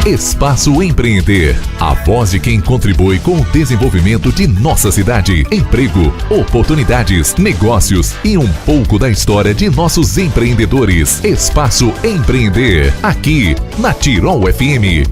Espaço Empreender. A voz de quem contribui com o desenvolvimento de nossa cidade. Emprego, oportunidades, negócios e um pouco da história de nossos empreendedores. Espaço Empreender. Aqui, na Tirol FM.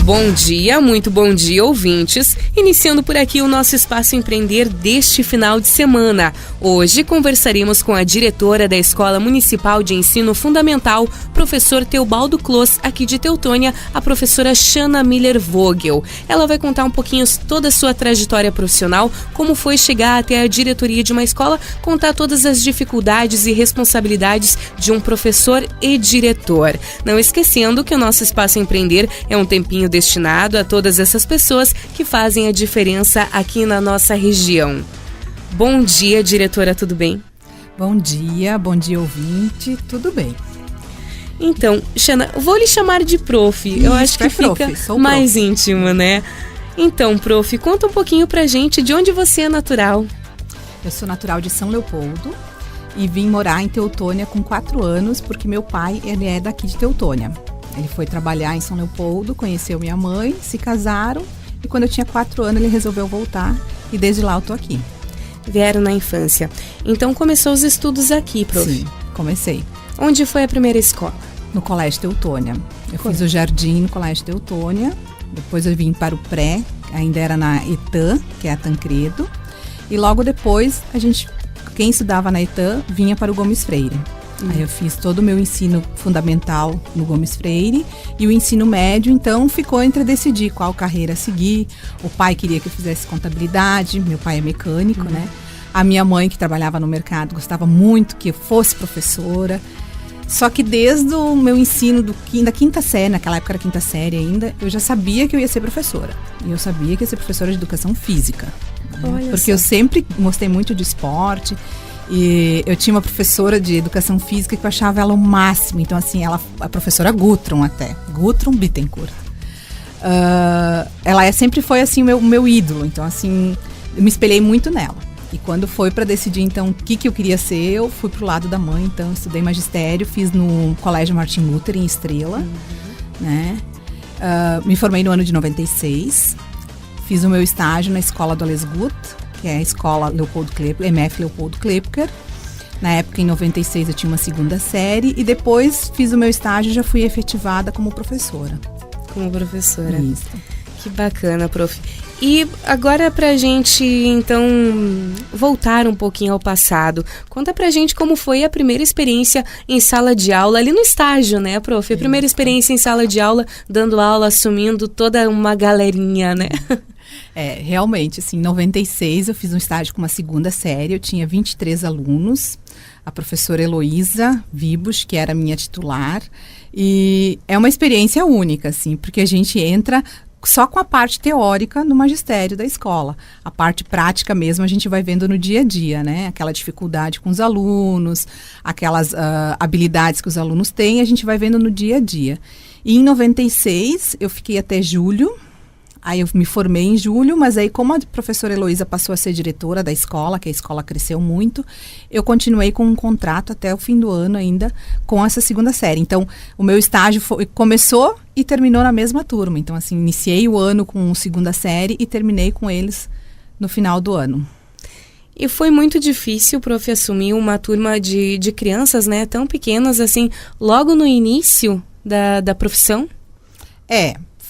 Bom dia, muito bom dia, ouvintes. Iniciando por aqui o nosso Espaço Empreender deste final de semana. Hoje conversaremos com a diretora da Escola Municipal de Ensino Fundamental, professor Teobaldo Clos, aqui de Teutônia, a professora Shana Miller Vogel. Ela vai contar um pouquinho toda a sua trajetória profissional, como foi chegar até a diretoria de uma escola, contar todas as dificuldades e responsabilidades de um professor e diretor. Não esquecendo que o nosso Espaço Empreender é um tempinho destinado a todas essas pessoas que fazem a diferença aqui na nossa região. Bom dia, diretora, tudo bem? Bom dia ouvinte, tudo bem. Então, Shana, vou lhe chamar de prof. Eu acho que fica mais íntimo, né? Então, prof, conta um pouquinho pra gente de onde você é natural. Eu sou natural de São Leopoldo e vim morar em Teutônia com 4 anos, porque meu pai, ele é daqui de Teutônia. Ele foi trabalhar em São Leopoldo, conheceu minha mãe, se casaram e quando eu tinha 4 anos ele resolveu voltar e desde lá eu tô aqui. Vieram na infância. Então começou os estudos aqui, prof? Sim, comecei. Onde foi a primeira escola? No Colégio Teutônia. Eu fiz o jardim no Colégio Teutônia, depois eu vim para o pré, ainda era na ETAM, que é a Tancredo, e logo depois quem estudava na ETAM vinha para o Gomes Freire. Aí eu fiz todo o meu ensino fundamental no Gomes Freire e o ensino médio, então ficou entre decidir qual carreira seguir. O pai queria que eu fizesse contabilidade, meu pai é mecânico, né? A minha mãe, que trabalhava no mercado, gostava muito que eu fosse professora. Só que desde o meu ensino da quinta série, naquela época era quinta série ainda, eu já sabia que eu ia ser professora. E eu sabia que ia ser professora de educação física. Né? Porque eu sempre gostei muito de esporte. E eu tinha uma professora de educação física que eu achava ela o máximo. Então, assim, a professora Gutrum Bittencourt. Ela sempre foi, assim, o meu ídolo. Então, assim, eu me espelhei muito nela. E quando foi para decidir, então, o que eu queria ser, eu fui pro lado da mãe. Então, estudei magistério, fiz no Colégio Martin Luther, em Estrela. Né? Me formei no ano de 96. Fiz o meu estágio na escola do Alesgut, que é a escola Leopoldo Klepker, MF Leopoldo Klepker. Na época, em 96, eu tinha uma segunda série e depois fiz o meu estágio e já fui efetivada como professora. Como professora. Isso. Que bacana, prof. E agora pra gente, então, voltar um pouquinho ao passado. Conta pra gente como foi a primeira experiência em sala de aula, ali no estágio, né, prof? A primeira experiência em sala de aula, dando aula, assumindo toda uma galerinha, né? Realmente, assim, em 96 eu fiz um estágio com uma segunda série, eu tinha 23 alunos, a professora Heloísa Vibos, que era minha titular, e é uma experiência única, assim, porque a gente entra só com a parte teórica no magistério da escola. A parte prática mesmo a gente vai vendo no dia a dia, né? Aquela dificuldade com os alunos, aquelas habilidades que os alunos têm, a gente vai vendo no dia a dia. E em 96 eu fiquei até julho. Aí eu me formei em julho, mas aí como a professora Heloísa passou a ser diretora da escola, que a escola cresceu muito, eu continuei com um contrato até o fim do ano ainda com essa segunda série. Então, o meu estágio começou e terminou na mesma turma. Então, assim, iniciei o ano com segunda série e terminei com eles no final do ano. E foi muito difícil, prof, assumir uma turma de crianças, né, tão pequenas assim, logo no início da profissão?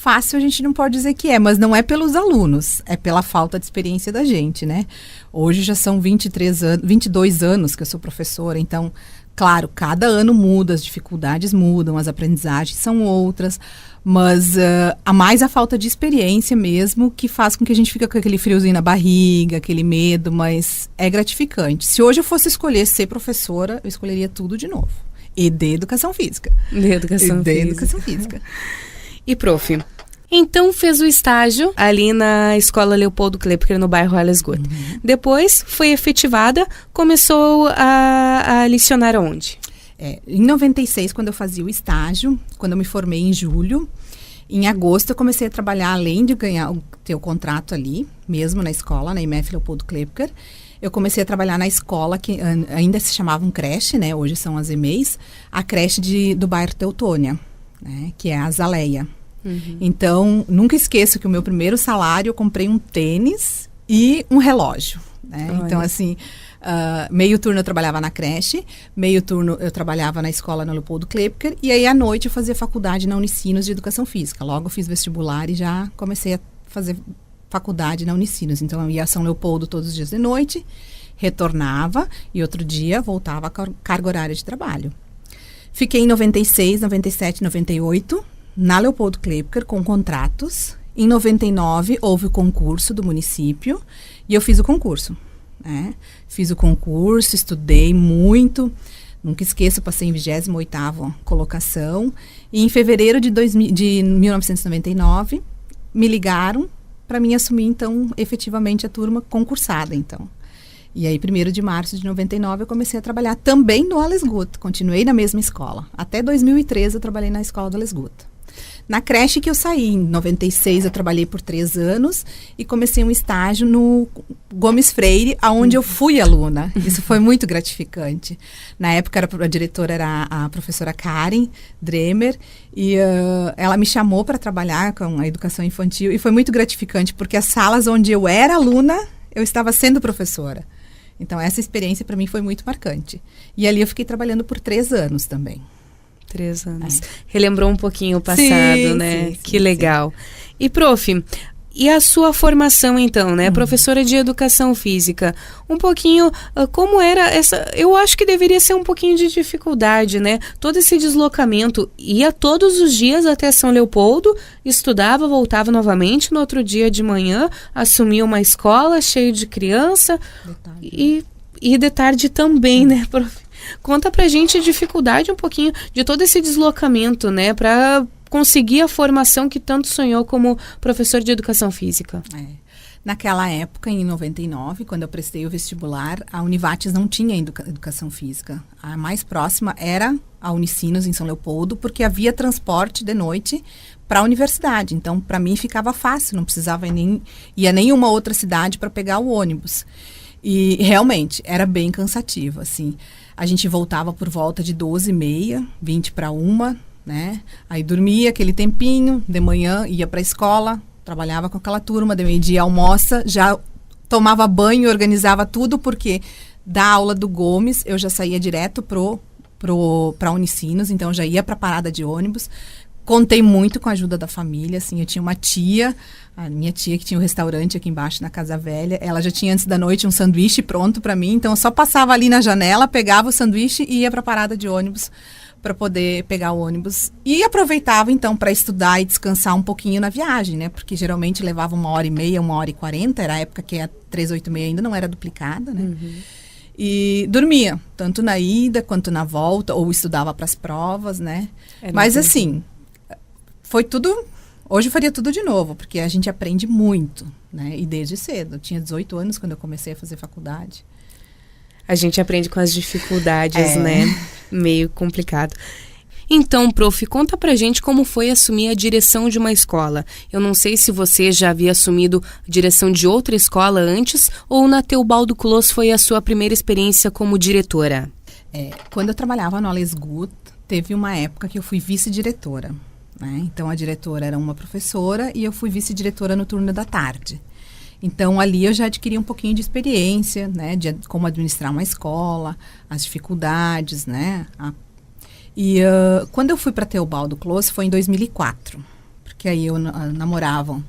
Fácil a gente não pode dizer que mas não é pelos alunos, é pela falta de experiência da gente, né? Hoje já são 22 anos que eu sou professora, então, claro, cada ano muda, as dificuldades mudam, as aprendizagens são outras, mas a falta de experiência mesmo que faz com que a gente fique com aquele friozinho na barriga, aquele medo, mas é gratificante. Se hoje eu fosse escolher ser professora, eu escolheria tudo de novo. E de educação física. Educação física. E, prof, então fez o estágio ali na Escola Leopoldo Klepker, no bairro Alesgut. Depois foi efetivada, começou a lecionar onde? Em 96, quando eu fazia o estágio, quando eu me formei em julho, em agosto eu comecei a trabalhar, além de ter o contrato ali, mesmo na escola, na MF Leopoldo Klepker, eu comecei a trabalhar na escola, que ainda se chamava creche, né? Hoje são as EMEIs, a creche do bairro Teutônia. né, que é a Azaleia. Então, nunca esqueço que o meu primeiro salário eu comprei um tênis e um relógio. Né? Então, assim, meio turno eu trabalhava na creche, meio turno eu trabalhava na escola na Leopoldo Klepker, e aí à noite eu fazia faculdade na Unicinos de Educação Física. Logo eu fiz vestibular e já comecei a fazer faculdade na Unicinos. Então eu ia a São Leopoldo todos os dias de noite, retornava e outro dia voltava a carga horária de trabalho. Fiquei em 96, 97, 98 na Leopoldo Klepker com contratos. Em 99 houve o concurso do município e eu fiz o concurso. Né? Fiz o concurso, estudei muito, nunca esqueço, passei em 28ª colocação. E em fevereiro de 1999 me ligaram para mim assumir, então, efetivamente a turma concursada, então. E aí, 1º de março de 99, eu comecei a trabalhar também no Ales Gut. Continuei na mesma escola. Até 2013 eu trabalhei na escola do Ales Gut. Na creche que eu saí, em 96 eu trabalhei por 3 anos e comecei um estágio no Gomes Freire, onde eu fui aluna. Isso foi muito gratificante. Na época a diretora era a professora Karen Dremer e ela me chamou para trabalhar com a educação infantil e foi muito gratificante porque as salas onde eu era aluna, eu estava sendo professora. Então essa experiência para mim foi muito marcante. E ali eu fiquei trabalhando por 3 anos também. 3 anos. Relembrou um pouquinho o passado, né? Sim, que legal. Sim. E, prof, e a sua formação, então, né? Professora de Educação Física. Um pouquinho, como era essa... Eu acho que deveria ser um pouquinho de dificuldade, né? Todo esse deslocamento. Ia todos os dias até São Leopoldo, estudava, voltava novamente no outro dia de manhã, assumia uma escola cheia de criança. E de tarde também, né, prof? Conta pra gente a dificuldade um pouquinho de todo esse deslocamento, né, para conseguir a formação que tanto sonhou como professor de educação física. Naquela época, em 99, quando eu prestei o vestibular, a Univates não tinha educação física. A mais próxima era a Unicinos, em São Leopoldo, porque havia transporte de noite para a universidade. Então, para mim, ficava fácil, não precisava ir a nenhuma outra cidade para pegar o ônibus. E, realmente, era bem cansativo, assim. A gente voltava por volta de 12h30, 20 para 1, né? Aí dormia aquele tempinho, de manhã ia para a escola, trabalhava com aquela turma, de meio-dia almoça, já tomava banho, organizava tudo, porque da aula do Gomes eu já saía direto para Unicinos, então já ia para a parada de ônibus. Contei muito com a ajuda da família, assim, eu tinha uma tia, a minha tia que tinha um restaurante aqui embaixo na Casa Velha, ela já tinha antes da noite um sanduíche pronto para mim, então eu só passava ali na janela, pegava o sanduíche e ia para a parada de ônibus para poder pegar o ônibus. E aproveitava então para estudar e descansar um pouquinho na viagem, né? Porque geralmente levava 1h30, 1h40, era a época que a 386 ainda não era duplicada, né? E dormia, tanto na ida quanto na volta, ou estudava para as provas, né? Mas assim... Foi tudo... Hoje eu faria tudo de novo, porque a gente aprende muito, né? E desde cedo. Eu tinha 18 anos quando eu comecei a fazer faculdade. A gente aprende com as dificuldades, né? Meio complicado. Então, prof, conta pra gente como foi assumir a direção de uma escola. Eu não sei se você já havia assumido a direção de outra escola antes ou na Teobaldo Clos foi a sua primeira experiência como diretora. Quando eu trabalhava no Ales Gut, teve uma época que eu fui vice-diretora. Né? Então, a diretora era uma professora e eu fui vice-diretora no turno da tarde. Então, ali eu já adquiri um pouquinho de experiência, né? De como administrar uma escola, as dificuldades, né? E quando eu fui para Teobaldo Clos foi em 2004, porque aí eu namorava,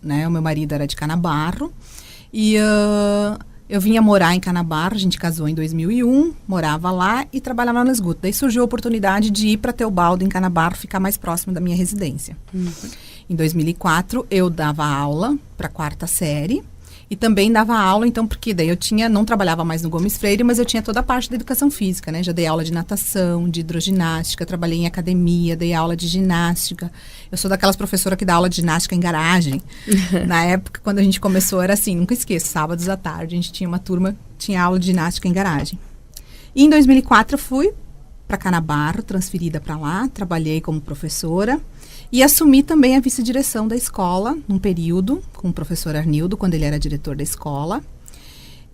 né? O meu marido era de Canabarro e eu vinha morar em Canabarro, a gente casou em 2001, morava lá e trabalhava no Ales Gut. Daí surgiu a oportunidade de ir para Teobaldo, em Canabarro, ficar mais próximo da minha residência. Em 2004, eu dava aula para a 4ª série e também dava aula, então, porque daí eu não trabalhava mais no Gomes Freire, mas eu tinha toda a parte da educação física, né? Já dei aula de natação, de hidroginástica, trabalhei em academia, dei aula de ginástica. Eu sou daquelas professoras que dá aula de ginástica em garagem. Na época, quando a gente começou, era assim, nunca esqueço, sábados à tarde, a gente tinha uma turma, tinha aula de ginástica em garagem. E em 2004, eu fui para Canabarro, transferida para lá, trabalhei como professora. E assumi também a vice-direção da escola, num período, com o professor Arnildo, quando ele era diretor da escola.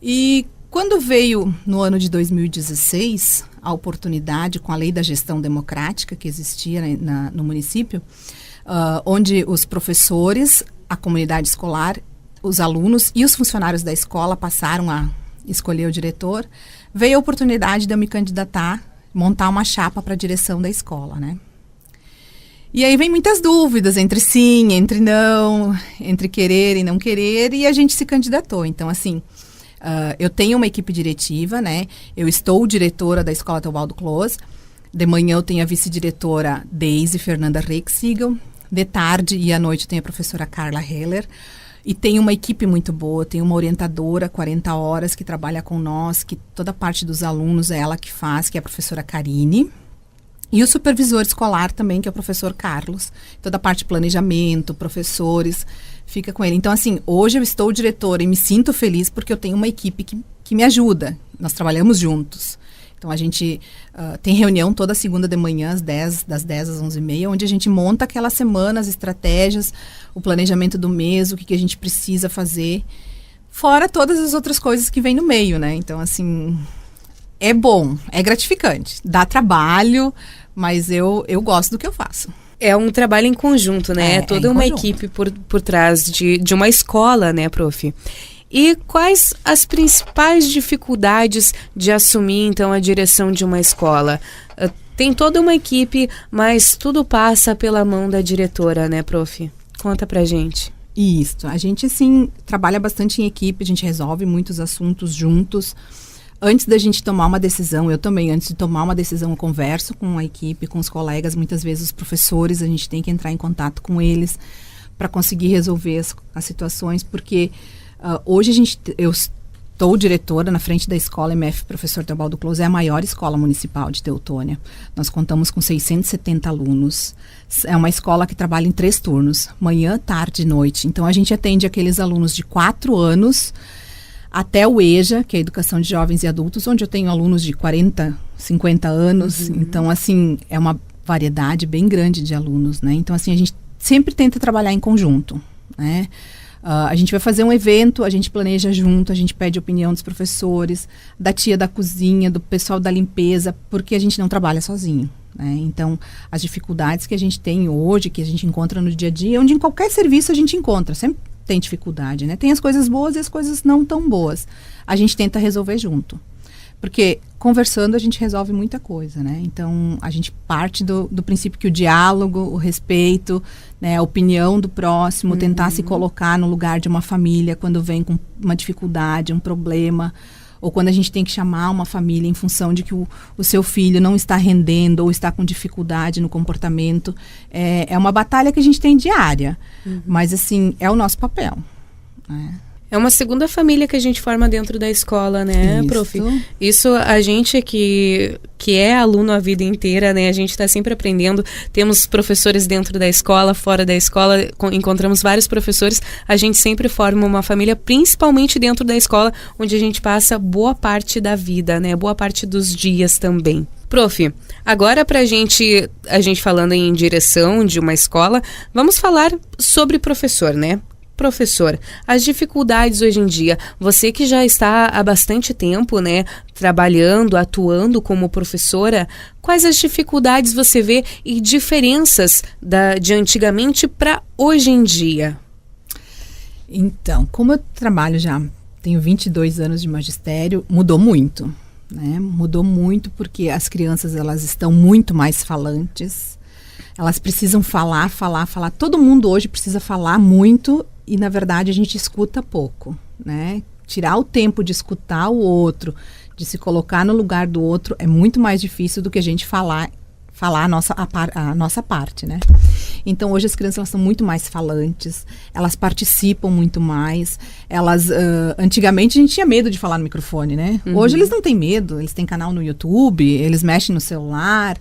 E quando veio, no ano de 2016, a oportunidade com a lei da gestão democrática que existia no município, onde os professores, a comunidade escolar, os alunos e os funcionários da escola passaram a escolher o diretor, veio a oportunidade de eu me candidatar, montar uma chapa para a direção da escola, né? E aí vem muitas dúvidas entre sim, entre não, entre querer e não querer, e a gente se candidatou. Então, assim, eu tenho uma equipe diretiva, né? Eu estou diretora da Escola Teobaldo Close. De manhã eu tenho a vice-diretora Deise Fernanda Rexigel. De tarde e à noite eu tenho a professora Carla Heller. E tem uma equipe muito boa, tem uma orientadora, 40 horas, que trabalha com nós, que toda a parte dos alunos é ela que faz, que é a professora Karine. E o supervisor escolar também, que é o professor Carlos. Toda a parte de planejamento, professores, fica com ele. Então, assim, hoje eu estou diretora e me sinto feliz porque eu tenho uma equipe que me ajuda. Nós trabalhamos juntos. Então, a gente tem reunião toda segunda de manhã, das 10 às 11h30, onde a gente monta aquela semana, as estratégias, o planejamento do mês, o que a gente precisa fazer, fora todas as outras coisas que vem no meio, né? Então, assim, é bom, é gratificante, dá trabalho, mas eu gosto do que eu faço. É um trabalho em conjunto, né? É toda uma equipe por trás de uma escola, né, prof? E quais as principais dificuldades de assumir, então, a direção de uma escola? Tem toda uma equipe, mas tudo passa pela mão da diretora, né, prof? Conta pra gente. Isso. A gente, sim, trabalha bastante em equipe, a gente resolve muitos assuntos juntos. Antes da gente tomar uma decisão, eu também, antes de tomar uma decisão, eu converso com a equipe, com os colegas, muitas vezes os professores, a gente tem que entrar em contato com eles para conseguir resolver as situações, porque hoje eu estou diretora na frente da escola MF Professor Teobaldo Close, é a maior escola municipal de Teutônia. Nós contamos com 670 alunos. É uma escola que trabalha em 3 turnos, manhã, tarde e noite. Então, a gente atende aqueles alunos de 4 anos até o EJA, que é a Educação de Jovens e Adultos, onde eu tenho alunos de 40, 50 anos. Uhum. Então, assim, é uma variedade bem grande de alunos, né? Então, assim, a gente sempre tenta trabalhar em conjunto, né? A gente vai fazer um evento, a gente planeja junto, a gente pede opinião dos professores, da tia da cozinha, do pessoal da limpeza, porque a gente não trabalha sozinho, né? Então, as dificuldades que a gente tem hoje, que a gente encontra no dia a dia, onde em qualquer serviço a gente encontra, sempre tem dificuldade, né? Tem as coisas boas e as coisas não tão boas. A gente tenta resolver junto. Porque conversando a gente resolve muita coisa, né? Então, a gente parte do princípio que o diálogo, o respeito, né, a opinião do próximo, tentar se colocar no lugar de uma família quando vem com uma dificuldade, um problema, ou quando a gente tem que chamar uma família em função de que o seu filho não está rendendo ou está com dificuldade no comportamento. É uma batalha que a gente tem diária, mas, assim, é o nosso papel, né? É uma segunda família que a gente forma dentro da escola, né, prof? Isso a gente que é aluno a vida inteira, né? A gente está sempre aprendendo. Temos professores dentro da escola, fora da escola, encontramos vários professores. A gente sempre forma uma família, principalmente dentro da escola, onde a gente passa boa parte da vida, né? Boa parte dos dias também. Prof, agora a gente falando em direção de uma escola, vamos falar sobre professor, né? Professor, as dificuldades hoje em dia, você que já está há bastante tempo, né, trabalhando, atuando como professora, quais as dificuldades você vê e diferenças de antigamente para hoje em dia? Então, como eu trabalho tenho 22 anos de magistério, mudou muito, né? Mudou muito porque as crianças, elas estão muito mais falantes, elas precisam falar. Todo mundo hoje precisa falar muito. E, na verdade, a gente escuta pouco, né? Tirar o tempo de escutar o outro, de se colocar no lugar do outro, é muito mais difícil do que a gente falar a nossa parte, né? Então, hoje as crianças, elas são muito mais falantes, elas participam muito mais, antigamente a gente tinha medo de falar no microfone, né? Hoje eles não têm medo, eles têm canal no YouTube, eles mexem no celular.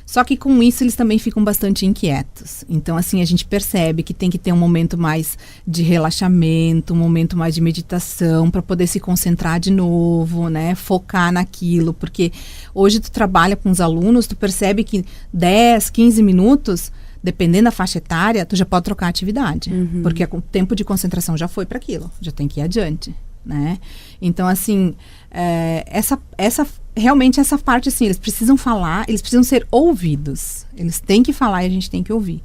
Só que com isso eles também ficam bastante inquietos. Então, assim, a gente percebe que tem que ter um momento mais de relaxamento, um momento mais de meditação para poder se concentrar de novo, né? Focar naquilo. Porque hoje tu trabalha com os alunos, tu percebe que 10, 15 minutos, dependendo da faixa etária, tu já pode trocar a atividade. Porque o tempo de concentração já foi para aquilo, já tem que ir adiante, né? Então, assim, essa realmente essa parte, assim, eles precisam falar, eles precisam ser ouvidos. Eles têm que falar e a gente tem que ouvir.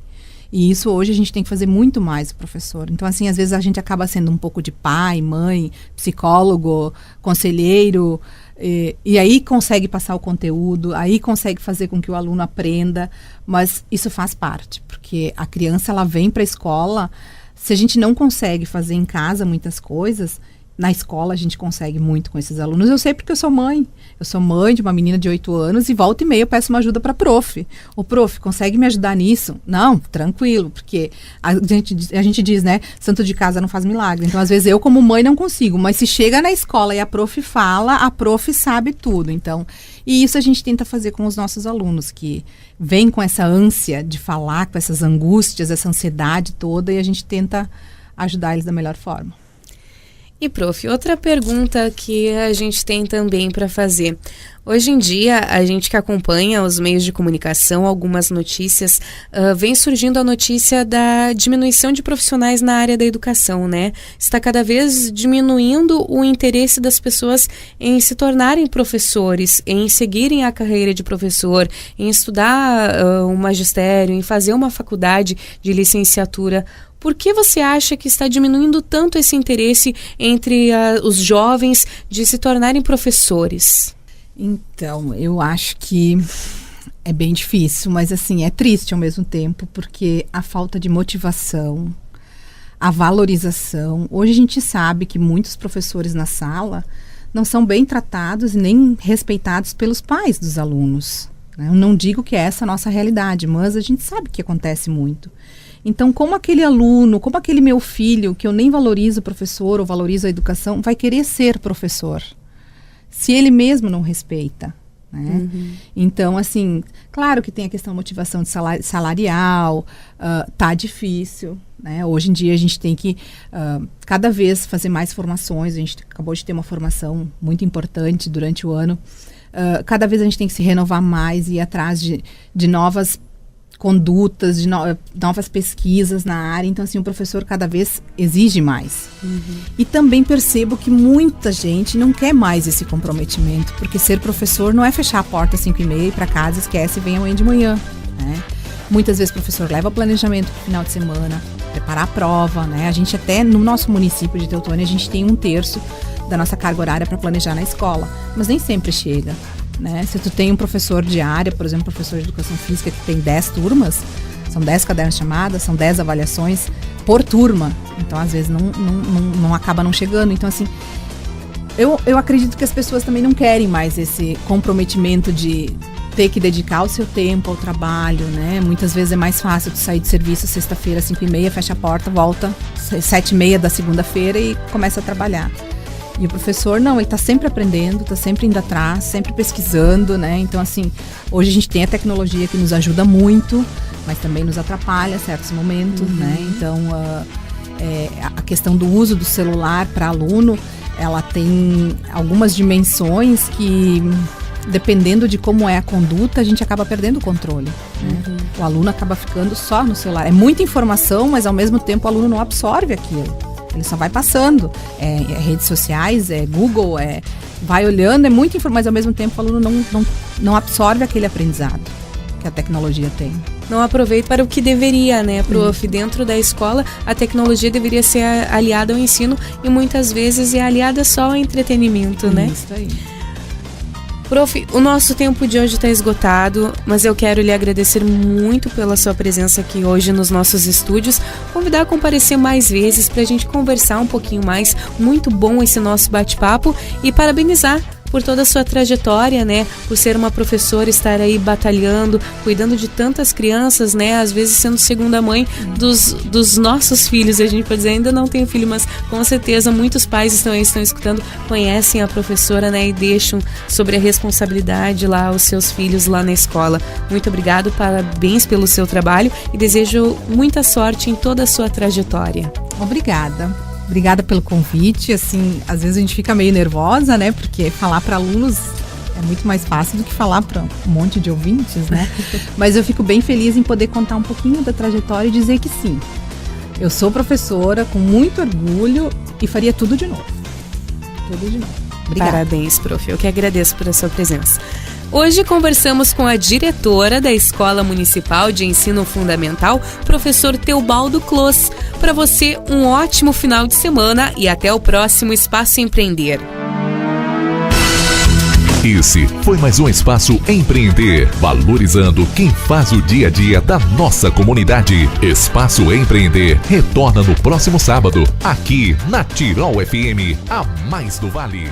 E isso hoje a gente tem que fazer muito mais, o professor. Então, assim, às vezes a gente acaba sendo um pouco de pai, mãe, psicólogo, conselheiro, e aí consegue passar o conteúdo, aí consegue fazer com que o aluno aprenda, mas isso faz parte, porque a criança, ela vem para a escola, se a gente não consegue fazer em casa muitas coisas, na escola a gente consegue muito com esses alunos. Eu sei porque eu sou mãe. Eu sou mãe de uma menina de 8 anos e volta e meia eu peço uma ajuda para prof. O prof, consegue me ajudar nisso? Não, tranquilo, porque a gente diz, né, santo de casa não faz milagre. Então, às vezes, eu como mãe não consigo, mas se chega na escola e a prof fala, a prof sabe tudo. Então, e isso a gente tenta fazer com os nossos alunos, que vêm com essa ânsia de falar, com essas angústias, essa ansiedade toda, e a gente tenta ajudar eles da melhor forma. E, prof, outra pergunta que a gente tem também para fazer. Hoje em dia, a gente que acompanha os meios de comunicação, algumas notícias, vem surgindo a notícia da diminuição de profissionais na área da educação, né? Está cada vez diminuindo o interesse das pessoas em se tornarem professores, em seguirem a carreira de professor, em estudar um magistério, em fazer uma faculdade de licenciatura. Por que você acha que está diminuindo tanto esse interesse entre os jovens de se tornarem professores? Então, eu acho que é bem difícil, mas assim, é triste ao mesmo tempo, porque a falta de motivação, a valorização. Hoje a gente sabe que muitos professores na sala não são bem tratados e nem respeitados pelos pais dos alunos. Eu não digo que é essa a nossa realidade, mas a gente sabe que acontece muito. Então, como aquele aluno, como aquele meu filho, que eu nem valorizo o professor ou valorizo a educação, vai querer ser professor, se ele mesmo não respeita, né? Então, assim, claro que tem a questão da motivação de salarial, tá difícil, né? Hoje em dia a gente tem que cada vez fazer mais formações. A gente acabou de ter uma formação muito importante durante o ano. Cada vez a gente tem que se renovar mais e ir atrás de novas condutas, de novas pesquisas na área. Então, assim, o professor cada vez exige mais. E também percebo que muita gente não quer mais esse comprometimento, porque ser professor não é fechar a porta às 5h30 e ir para casa, esquece e vem amanhã de manhã, né? Muitas vezes o professor leva planejamento para o final de semana, preparar a prova, né? A gente até, no nosso município de Teutônia, a gente tem 1/3 da nossa carga horária para planejar na escola, mas nem sempre chega, né? Se tu tem um professor de área, por exemplo, professor de educação física que tem 10 turmas, são 10 cadernos de chamada, são 10 avaliações por turma. Então, às vezes, não acaba não chegando. Então, assim, eu acredito que as pessoas também não querem mais esse comprometimento de ter que dedicar o seu tempo ao trabalho, né? Muitas vezes é mais fácil tu sair de serviço sexta-feira, 5h30, fecha a porta, volta 7h30 da segunda-feira e começa a trabalhar. E o professor, não, ele está sempre aprendendo, está sempre indo atrás, sempre pesquisando, né? Então, assim, hoje a gente tem a tecnologia que nos ajuda muito, mas também nos atrapalha em certos momentos, né? Então, a questão do uso do celular para aluno, ela tem algumas dimensões que, dependendo de como é a conduta, a gente acaba perdendo o controle, né? O aluno acaba ficando só no celular. É muita informação, mas ao mesmo tempo o aluno não absorve aquilo. Ele só vai passando, redes sociais, Google, vai olhando, é muita informação, mas ao mesmo tempo o aluno não absorve aquele aprendizado que a tecnologia tem. Não aproveita para o que deveria, né, prof? Dentro da escola, a tecnologia deveria ser aliada ao ensino e muitas vezes é aliada só ao entretenimento, né? Isso aí. Prof, o nosso tempo de hoje está esgotado, mas eu quero lhe agradecer muito pela sua presença aqui hoje nos nossos estúdios, convidar a comparecer mais vezes para a gente conversar um pouquinho mais. Muito bom esse nosso bate-papo e parabenizar por toda a sua trajetória, né? Por ser uma professora, estar aí batalhando, cuidando de tantas crianças, né? Às vezes sendo segunda mãe dos nossos filhos. A gente pode dizer, ainda não tenho filho, mas com certeza muitos pais estão escutando, conhecem a professora, né? E deixam sobre a responsabilidade lá os seus filhos lá na escola. Muito obrigado, parabéns pelo seu trabalho e desejo muita sorte em toda a sua trajetória. Obrigada pelo convite. Assim, às vezes a gente fica meio nervosa, né? Porque falar para alunos é muito mais fácil do que falar para um monte de ouvintes, né? Mas eu fico bem feliz em poder contar um pouquinho da trajetória e dizer que sim, eu sou professora com muito orgulho e faria tudo de novo. Tudo de novo. Obrigada. Parabéns, prof. Eu que agradeço por a sua presença. Hoje conversamos com a diretora da Escola Municipal de Ensino Fundamental, professor Teobaldo Clos. Para você, um ótimo final de semana e até o próximo Espaço Empreender. Esse foi mais um Espaço Empreender, valorizando quem faz o dia a dia da nossa comunidade. Espaço Empreender retorna no próximo sábado, aqui na Tirol FM, a mais do Vale.